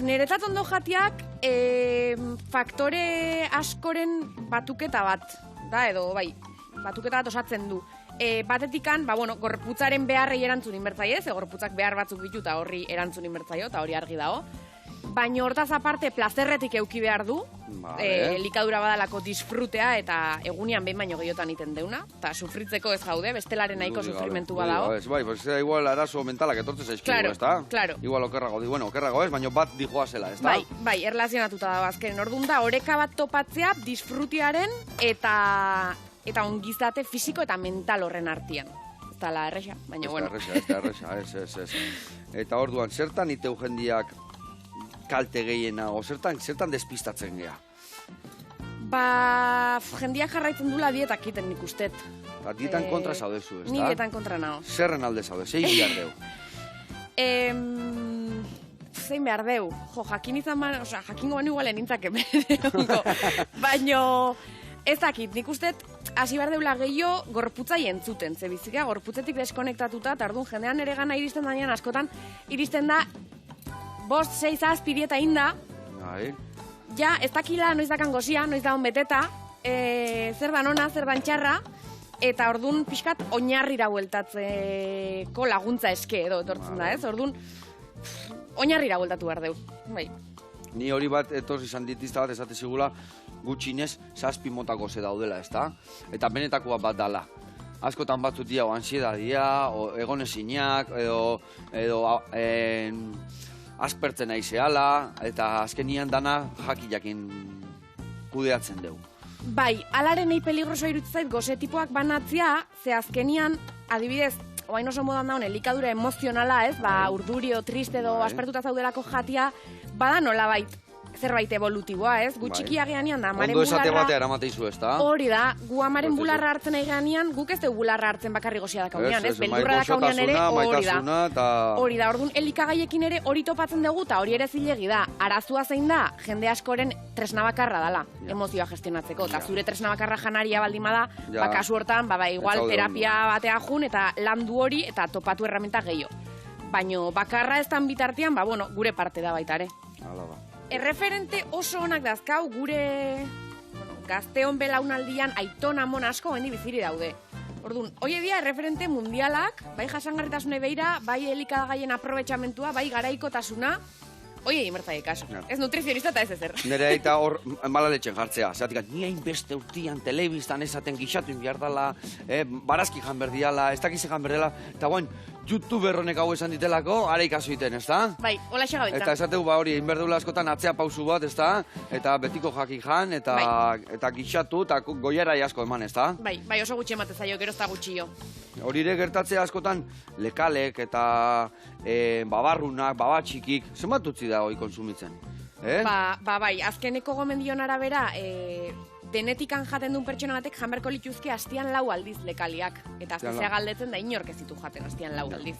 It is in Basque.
Niretzat ondo jatiak faktore askoren batuketa bat, da, edo, bai, batuketa bat osatzen du. Batetikan, gorputzaren beharrei erantzun inbertzaio, ze gorputzak behar batzuk ditu eta horri erantzun inbertzaio, eta hori argi dago. Baina hortaz aparte plazerretik euki behar du, elikadura badalako disfrutea eta egunian behin baino gehiotan iten deuna, eta sufritzeko ez gaude, bestelaren nahiko sufrimentu badago. Bai, pues igual arazo mentalak etortzen zaizkigu, ez da? Claro. Igual okerrago, okerrago ez, baina bat dijoa zela, ez da? Bai, erlazionatuta dago azken. Orduan da, oreka bat topatzea disfrutiaren eta ongizate fisiko eta mental horren artean. Ez da la erresa, baina bueno. Ez da erresa, ez. Eta orduan, zertan iteu jendiak kalte gehiena, o zertan despistatzen gea? Jendiak jarraitzen dula dietak iten nik ustet. Dietan kontra zaudezu, ez da? Ni dietan kontra nao. Zerren alde zaude, zein behar deu? Zein behar deu? Jakingo banu igualen nintzake ongo. Baina, ez dakit, nik ustet, hasi behar deula gehiago gorputzai entzuten. Ze bizika, gorputzetik deskonektatuta, eta orduan jendean ere gana iristen danean, askotan, iristen da, 5-6 zazpi dieta inda, ja, ez dakila noiz dakan gozia, noiz da honbeteta, zer dan ona, zer dan txarra, eta orduan pixkat oinarrira bueltatzeko laguntza eske edo etortzen da, ez? Orduan, oinarrira bueltatu behar deu, bai. Ni hori bat etorri izan dietista bat esate zigula gutxinez 7 motako ze daudela, ez da? Eta benetakoa bat dala. Askotan batzut dia, ansiedadia, egonezinak, edo aspertzen aizeala, eta azkenian dana jakin kudeatzen dugu. Bai, alaren nahi peligrosoa irutzait goze tipoak banatzea, ze azkenian, adibidez, oain oso modan daun, elikadura emozionala, ez, urdurio, triste edo aspertuta zaudelako jatia, bada nola zerbait evolutiboa, ez? Gu txikia geanean da, amaren bularra... Ondo esate batea eramateizu, ez da? Hori da, gu amaren bularra hartzen nahi geanean, guk ez dugu bularra hartzen bakarri gozia dakaunean, ez? Beldurra dakaunean ere, hori da. Hori da, orduan, elikagaiekin ere hori topatzen dugu, eta hori ere zilegi da. Arazua zein da, jende askoren tresna bakarra dala, emozioa gestionatzeko. Eta zure tresna bakarra janaria baldin bada, kasu hortan, igual terapia batea jun, eta landu hori, eta topatu erramenta gehiago. Baina bakarra ez dan bitartean, gure parte da baita ere. Erreferente oso onak dazkau gure gazteon belaunaldian aiton amon asko hendi biziri daude. Orduan, hoi dia erreferente mundialak, bai jasangarritasune beira, bai elikagaien aprobetxamentua, bai garaikotasuna, hoi egin bertzai kaso. Ez nutrizionista eta ez ezer. Nire eta hor malaletxen jartzea. Zeratik, ni hainbeste urtian telebistan esaten gixatu inbiar dala, barazki jan berdiala, ez dakize jan berdela, eta guen, YouTuber honek hau esan ditelako, ara ikasu iten, ez da? Bai, hola xagabiltza. Eta esateu hori, inberdula askotan atzea pausu bat, ez da? Eta betiko jaki jan, eta gixatu, eta goiara asko eman, ez da? Bai, oso gutxi emate zaio, gero ez da gutxio. Hori ere gertatzea askotan lekalek eta babarrunak, babatxikik, zenbat utzi da hori konsumitzen? Bai, azkeneko gomendion arabera, denetikan jaten duen pertsona batek janberko lituzke hastian 4 aldiz lekaliak. Eta aztezea galdetzen da inork ez ditu jaten hastian 4 aldiz.